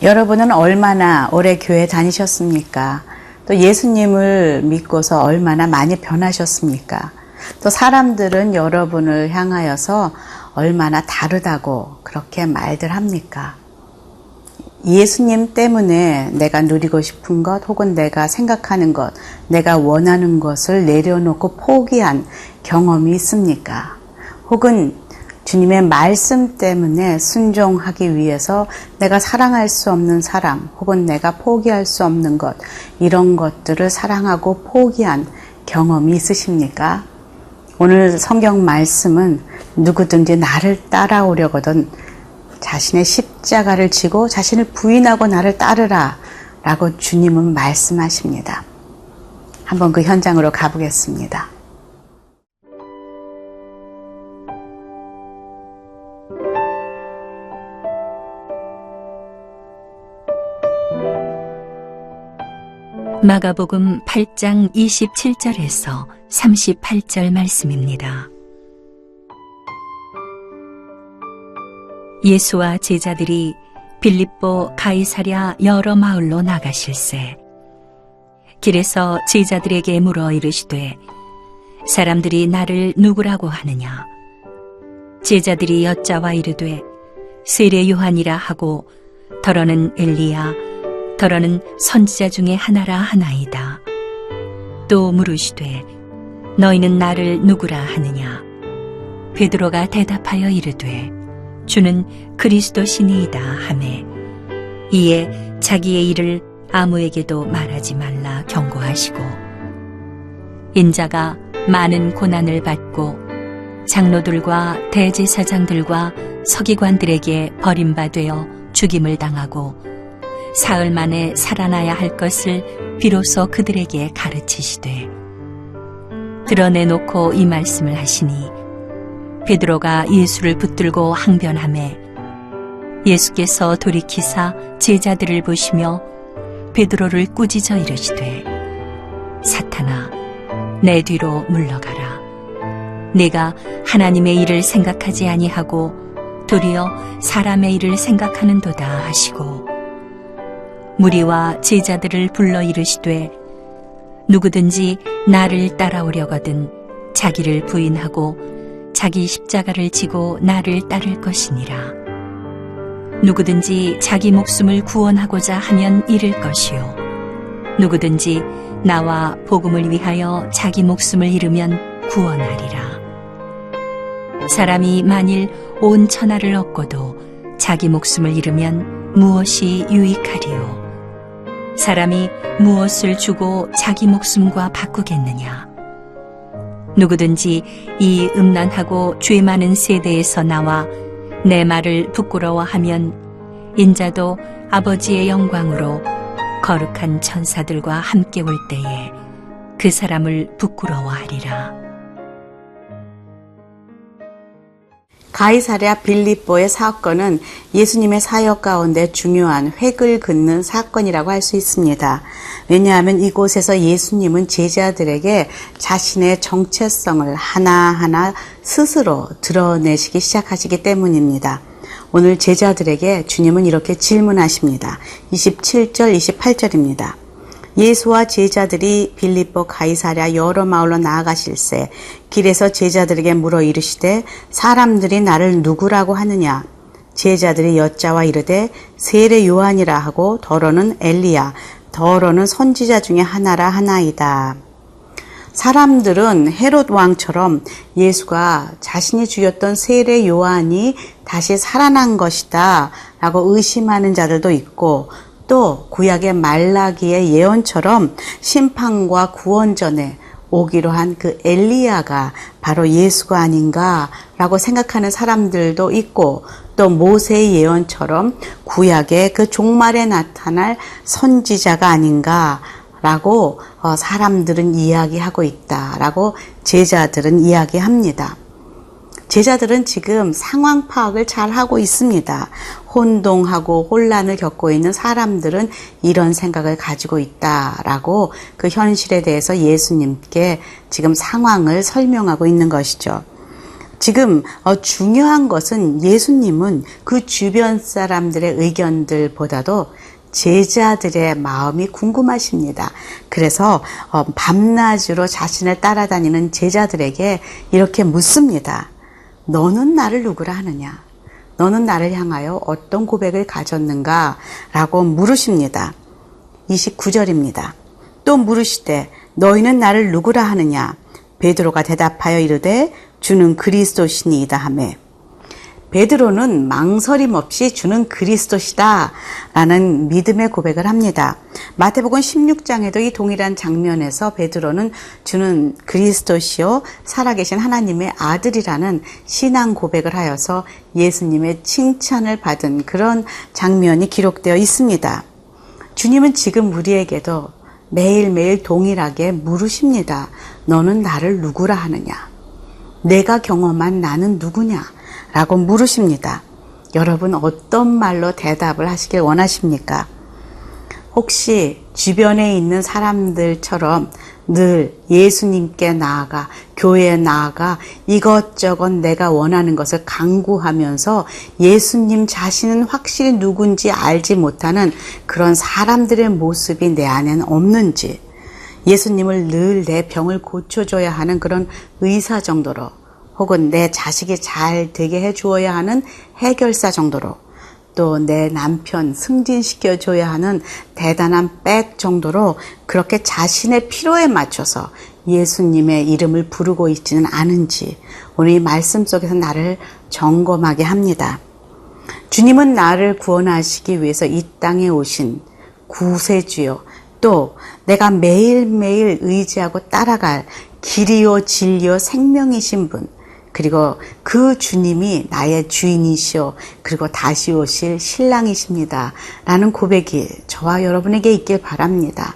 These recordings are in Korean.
여러분은 얼마나 오래 교회 다니셨습니까? 또 예수님을 믿고서 얼마나 많이 변하셨습니까? 또 사람들은 여러분을 향하여서 얼마나 다르다고 그렇게 말들 합니까? 예수님 때문에 내가 누리고 싶은 것 혹은 내가 생각하는 것, 내가 원하는 것을 내려놓고 포기한 경험이 있습니까? 혹은 주님의 말씀 때문에 순종하기 위해서 내가 사랑할 수 없는 사람 혹은 내가 포기할 수 없는 것, 이런 것들을 사랑하고 포기한 경험이 있으십니까? 오늘 성경 말씀은 누구든지 나를 따라오려거든 자신의 십자가를 지고 자신을 부인하고 나를 따르라 라고 주님은 말씀하십니다. 한번 그 현장으로 가보겠습니다. 마가복음 8장 27절에서 38절 말씀입니다. 예수와 제자들이 빌립보 가이사랴 여러 마을로 나가실세 길에서 제자들에게 물어 이르시되 사람들이 나를 누구라고 하느냐? 제자들이 여짜와 이르되 세례 요한이라 하고 더러는 엘리야 더러는 선지자 중에 하나라 하나이다. 또 물으시되 너희는 나를 누구라 하느냐? 베드로가 대답하여 이르되 주는 그리스도시니이다 하매 이에 자기의 일을 아무에게도 말하지 말라 경고하시고 인자가 많은 고난을 받고 장로들과 대제사장들과 서기관들에게 버림받되어 죽임을 당하고 사흘 만에 살아나야 할 것을 비로소 그들에게 가르치시되 드러내놓고 이 말씀을 하시니 베드로가 예수를 붙들고 항변하매 예수께서 돌이키사 제자들을 보시며 베드로를 꾸짖어 이르시되 사탄아 내 뒤로 물러가라. 네가 하나님의 일을 생각하지 아니하고 도리어 사람의 일을 생각하는도다 하시고 무리와 제자들을 불러 이르시되 누구든지 나를 따라오려거든 자기를 부인하고 자기 십자가를 지고 나를 따를 것이니라. 누구든지 자기 목숨을 구원하고자 하면 잃을 것이요 누구든지 나와 복음을 위하여 자기 목숨을 잃으면 구원하리라. 사람이 만일 온 천하를 얻고도 자기 목숨을 잃으면 무엇이 유익하리요? 사람이 무엇을 주고 자기 목숨과 바꾸겠느냐? 누구든지 이 음란하고 죄 많은 세대에서 나와 내 말을 부끄러워하면 인자도 아버지의 영광으로 거룩한 천사들과 함께 올 때에 그 사람을 부끄러워하리라. 가이사랴 빌립보의 사건은 예수님의 사역 가운데 중요한 획을 긋는 사건이라고 할 수 있습니다. 왜냐하면 이곳에서 예수님은 제자들에게 자신의 정체성을 하나하나 스스로 드러내시기 시작하시기 때문입니다. 오늘 제자들에게 주님은 이렇게 질문하십니다. 27절, 28절입니다. 예수와 제자들이 빌립보 가이사랴 여러 마을로 나아가실세 길에서 제자들에게 물어 이르시되 사람들이 나를 누구라고 하느냐? 제자들이 여짜와 이르되 세례 요한이라 하고 더러는 엘리야 더러는 선지자 중에 하나라 하나이다. 사람들은 헤롯 왕처럼 예수가 자신이 죽였던 세례 요한이 다시 살아난 것이다 라고 의심하는 자들도 있고 또 구약의 말라기의 예언처럼 심판과 구원 전에 오기로 한 그 엘리야가 바로 예수가 아닌가라고 생각하는 사람들도 있고, 또 모세의 예언처럼 구약의 그 종말에 나타날 선지자가 아닌가라고 사람들은 이야기하고 있다라고 제자들은 이야기합니다. 제자들은 지금 상황 파악을 잘 하고 있습니다. 혼동하고 혼란을 겪고 있는 사람들은 이런 생각을 가지고 있다라고 그 현실에 대해서 예수님께 지금 상황을 설명하고 있는 것이죠. 지금 중요한 것은 예수님은 그 주변 사람들의 의견들보다도 제자들의 마음이 궁금하십니다. 그래서 밤낮으로 자신을 따라다니는 제자들에게 이렇게 묻습니다. 너는 나를 누구라 하느냐? 너는 나를 향하여 어떤 고백을 가졌는가? 라고 물으십니다. 29절입니다. 또 물으시되 너희는 나를 누구라 하느냐? 베드로가 대답하여 이르되 주는 그리스도시니이다 하매, 베드로는 망설임 없이 주는 그리스도시다 라는 믿음의 고백을 합니다. 마태복음 16장에도 이 동일한 장면에서 베드로는 주는 그리스도시요 살아계신 하나님의 아들이라는 신앙 고백을 하여서 예수님의 칭찬을 받은 그런 장면이 기록되어 있습니다. 주님은 지금 우리에게도 매일매일 동일하게 물으십니다. 너는 나를 누구라 하느냐? 내가 경험한 나는 누구냐? 라고 물으십니다. 여러분 어떤 말로 대답을 하시길 원하십니까? 혹시 주변에 있는 사람들처럼 늘 예수님께 나아가 교회에 나아가 이것저것 내가 원하는 것을 강구하면서 예수님 자신은 확실히 누군지 알지 못하는 그런 사람들의 모습이 내 안에는 없는지, 예수님을 늘 내 병을 고쳐줘야 하는 그런 의사 정도로, 혹은 내 자식이 잘 되게 해주어야 하는 해결사 정도로, 또 내 남편 승진시켜줘야 하는 대단한 백 정도로 그렇게 자신의 필요에 맞춰서 예수님의 이름을 부르고 있지는 않은지 오늘 이 말씀 속에서 나를 점검하게 합니다. 주님은 나를 구원하시기 위해서 이 땅에 오신 구세주요, 또 내가 매일매일 의지하고 따라갈 길이요 진리요 생명이신 분, 그리고 그 주님이 나의 주인이시오, 그리고 다시 오실 신랑이십니다 라는 고백이 저와 여러분에게 있길 바랍니다.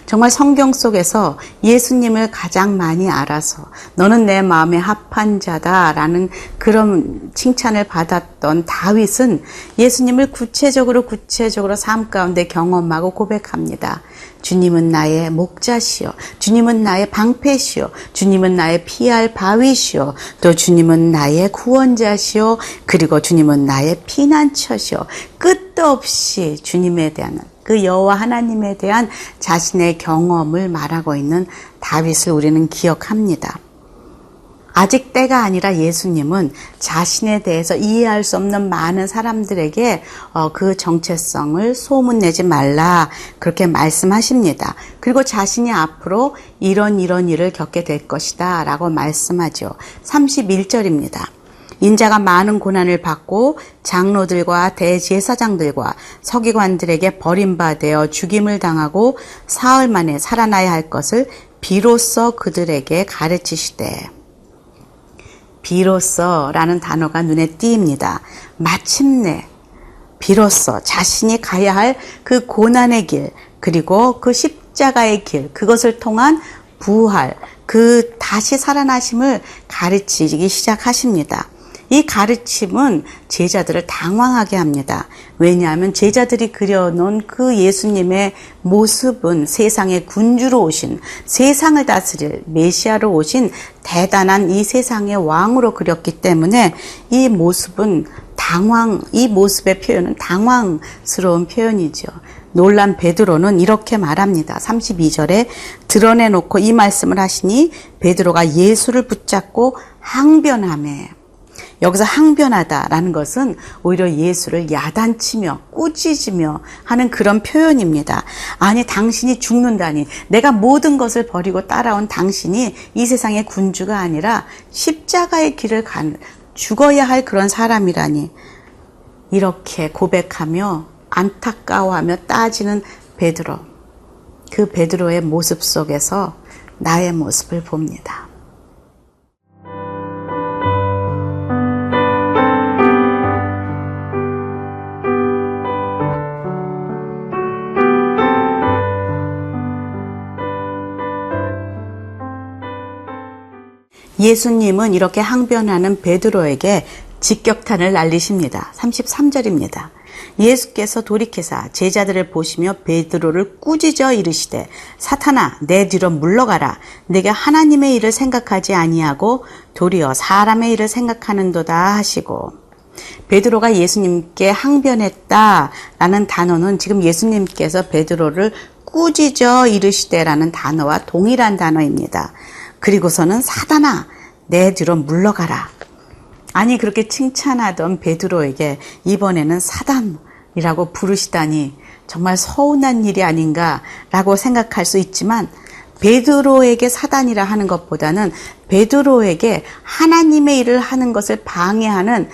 정말 성경 속에서 예수님을 가장 많이 알아서 너는 내 마음에 합한 자다 라는 그런 칭찬을 받았던 다윗은 예수님을 구체적으로 삶 가운데 경험하고 고백합니다. 주님은 나의 목자시오, 주님은 나의 방패시오, 주님은 나의 피할 바위시오, 또 주님은 나의 구원자시오, 그리고 주님은 나의 피난처시오. 끝도 없이 주님에 대한, 그 여호와 하나님에 대한 자신의 경험을 말하고 있는 다윗을 우리는 기억합니다. 아직 때가 아니라 예수님은 자신에 대해서 이해할 수 없는 많은 사람들에게 그 정체성을 소문내지 말라 그렇게 말씀하십니다. 그리고 자신이 앞으로 이런 일을 겪게 될 것이다 라고 말씀하죠. 31절입니다. 인자가 많은 고난을 받고 장로들과 대제사장들과 서기관들에게 버림받아 죽임을 당하고 사흘 만에 살아나야 할 것을 비로소 그들에게 가르치시되, 비로소라는 단어가 눈에 띄입니다. 마침내 비로소 자신이 가야 할 그 고난의 길, 그리고 그 십자가의 길, 그것을 통한 부활, 그 다시 살아나심을 가르치기 시작하십니다. 이 가르침은 제자들을 당황하게 합니다. 왜냐하면 제자들이 그려놓은 그 예수님의 모습은 세상의 군주로 오신, 세상을 다스릴 메시아로 오신 대단한 이 세상의 왕으로 그렸기 때문에 이 모습은 이 모습의 표현은 당황스러운 표현이죠. 놀란 베드로는 이렇게 말합니다. 32절에 드러내놓고 이 말씀을 하시니 베드로가 예수를 붙잡고 항변하매, 여기서 항변하다라는 것은 오히려 예수를 야단치며 꾸짖으며 하는 그런 표현입니다. 아니, 당신이 죽는다니, 내가 모든 것을 버리고 따라온 당신이 이 세상의 군주가 아니라 십자가의 길을 죽어야 할 그런 사람이라니, 이렇게 고백하며 안타까워하며 따지는 베드로. 그 베드로의 모습 속에서 나의 모습을 봅니다. 예수님은 이렇게 항변하는 베드로에게 직격탄을 날리십니다. 33절입니다. 예수께서 돌이키사 제자들을 보시며 베드로를 꾸짖어 이르시되 사탄아 내 뒤로 물러가라. 내가 하나님의 일을 생각하지 아니하고 도리어 사람의 일을 생각하는도다 하시고, 베드로가 예수님께 항변했다라는 단어는 지금 예수님께서 베드로를 꾸짖어 이르시되라는 단어와 동일한 단어입니다. 그리고서는 사탄아 내 뒤로 물러가라. 아니 그렇게 칭찬하던 베드로에게 이번에는 사단이라고 부르시다니 정말 서운한 일이 아닌가라고 생각할 수 있지만, 베드로에게 사단이라 하는 것보다는 베드로에게 하나님의 일을 하는 것을 방해하는,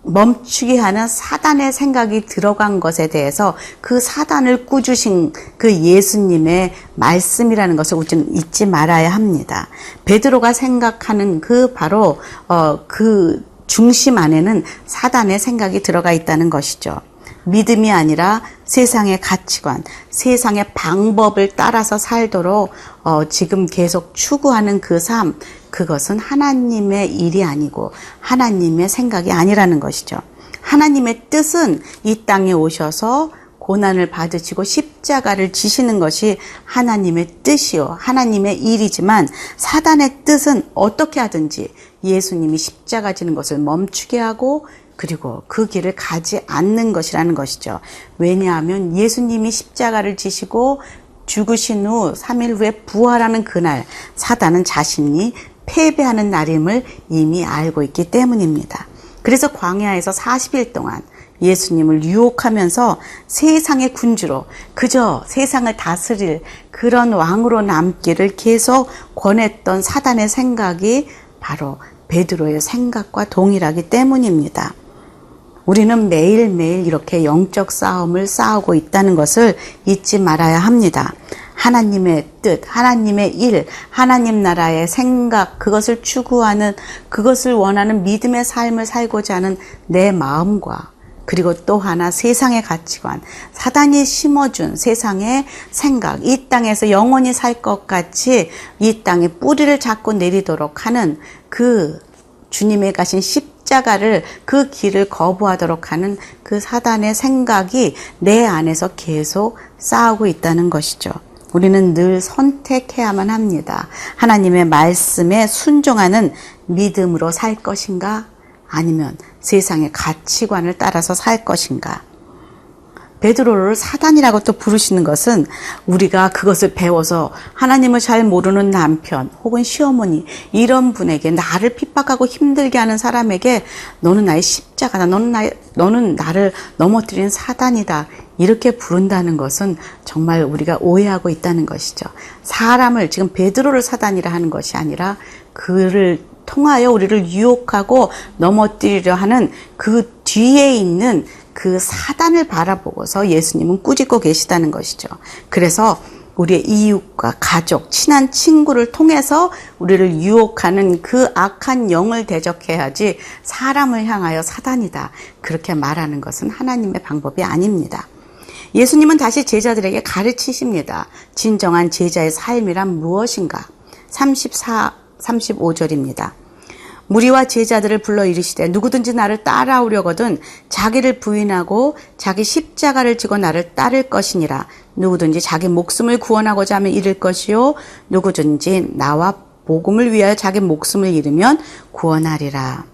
멈추게 하는 사단의 생각이 들어간 것에 대해서 그 사단을 꾸짖으신 그 예수님의 말씀이라는 것을 우리는 잊지 말아야 합니다. 베드로가 생각하는 그 바로 그 중심 안에는 사단의 생각이 들어가 있다는 것이죠. 믿음이 아니라 세상의 가치관, 세상의 방법을 따라서 살도록 지금 계속 추구하는 그 삶, 그것은 하나님의 일이 아니고 하나님의 생각이 아니라는 것이죠. 하나님의 뜻은 이 땅에 오셔서 고난을 받으시고 십자가를 지시는 것이 하나님의 뜻이요, 하나님의 일이지만, 사단의 뜻은 어떻게 하든지 예수님이 십자가 지는 것을 멈추게 하고 그리고 그 길을 가지 않는 것이라는 것이죠. 왜냐하면 예수님이 십자가를 지시고 죽으신 후 3일 후에 부활하는 그날, 사단은 자신이 패배하는 날임을 이미 알고 있기 때문입니다. 그래서 광야에서 40일 동안 예수님을 유혹하면서 세상의 군주로, 그저 세상을 다스릴 그런 왕으로 남기를 계속 권했던 사단의 생각이 바로 베드로의 생각과 동일하기 때문입니다. 우리는 매일매일 이렇게 영적 싸움을 싸우고 있다는 것을 잊지 말아야 합니다. 하나님의 뜻, 하나님의 일, 하나님 나라의 생각, 그것을 추구하는, 그것을 원하는 믿음의 삶을 살고자 하는 내 마음과, 그리고 또 하나 세상의 가치관, 사단이 심어준 세상의 생각, 이 땅에서 영원히 살 것 같이 이 땅에 뿌리를 잡고 내리도록 하는 그 주님의 가신 십자가를, 그 길을 거부하도록 하는 그 사단의 생각이 내 안에서 계속 싸우고 있다는 것이죠. 우리는 늘 선택해야만 합니다. 하나님의 말씀에 순종하는 믿음으로 살 것인가? 아니면 세상의 가치관을 따라서 살 것인가? 베드로를 사단이라고 또 부르시는 것은 우리가 그것을 배워서 하나님을 잘 모르는 남편 혹은 시어머니, 이런 분에게, 나를 핍박하고 힘들게 하는 사람에게 너는 나의 십자가다, 너는 나를 넘어뜨린 사단이다, 이렇게 부른다는 것은 정말 우리가 오해하고 있다는 것이죠. 사람을, 지금 베드로를 사단이라 하는 것이 아니라 그를 통하여 우리를 유혹하고 넘어뜨리려 하는 그 뒤에 있는 그 사단을 바라보고서 예수님은 꾸짖고 계시다는 것이죠. 그래서 우리의 이웃과 가족, 친한 친구를 통해서 우리를 유혹하는 그 악한 영을 대적해야지, 사람을 향하여 사단이다, 그렇게 말하는 것은 하나님의 방법이 아닙니다. 예수님은 다시 제자들에게 가르치십니다. 진정한 제자의 삶이란 무엇인가? 35절입니다. 무리와 제자들을 불러 이르시되 누구든지 나를 따라오려거든 자기를 부인하고 자기 십자가를 지고 나를 따를 것이니라. 누구든지 자기 목숨을 구원하고자 하면 잃을 것이요 누구든지 나와 복음을 위하여 자기 목숨을 잃으면 구원하리라.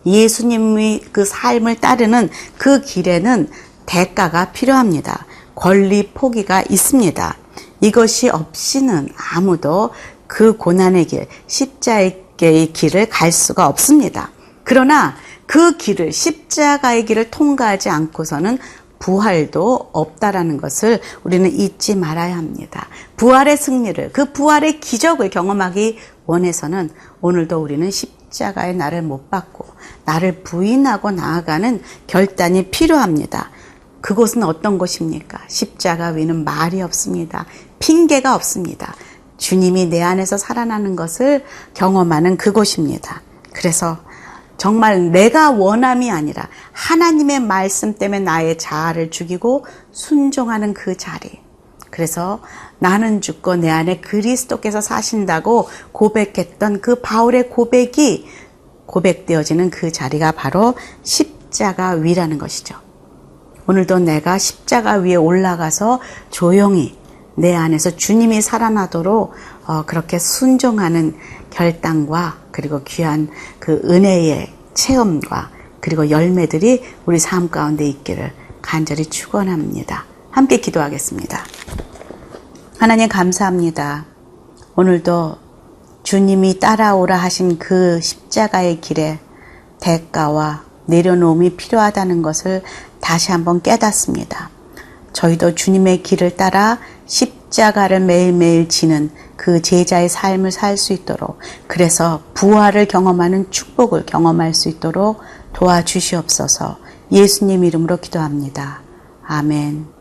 예수님의 그 삶을 따르는 그 길에는 대가가 필요합니다. 권리 포기가 있습니다. 이것이 없이는 아무도 그 고난의 길, 십자가의 길을 갈 수가 없습니다. 그러나 그 길을, 십자가의 길을 통과하지 않고서는 부활도 없다라는 것을 우리는 잊지 말아야 합니다. 부활의 승리를, 그 부활의 기적을 경험하기 원해서는 오늘도 우리는 십자가의 십자가에 나를 못 박고 나를 부인하고 나아가는 결단이 필요합니다. 그곳은 어떤 곳입니까? 십자가 위는 말이 없습니다. 핑계가 없습니다. 주님이 내 안에서 살아나는 것을 경험하는 그곳입니다. 그래서 정말 내가 원함이 아니라 하나님의 말씀 때문에 나의 자아를 죽이고 순종하는 그 자리. 그래서 나는 죽고 내 안에 그리스도께서 사신다고 고백했던 그 바울의 고백이 고백되어지는 그 자리가 바로 십자가 위라는 것이죠. 오늘도 내가 십자가 위에 올라가서 조용히 내 안에서 주님이 살아나도록 그렇게 순종하는 결단과 그리고 귀한 그 은혜의 체험과 그리고 열매들이 우리 삶 가운데 있기를 간절히 축원합니다. 함께 기도하겠습니다. 하나님 감사합니다. 오늘도 주님이 따라오라 하신 그 십자가의 길에 대가와 내려놓음이 필요하다는 것을 다시 한번 깨닫습니다. 저희도 주님의 길을 따라 십자가를 매일매일 지는 그 제자의 삶을 살 수 있도록, 그래서 부활을 경험하는 축복을 경험할 수 있도록 도와주시옵소서. 예수님 이름으로 기도합니다. 아멘.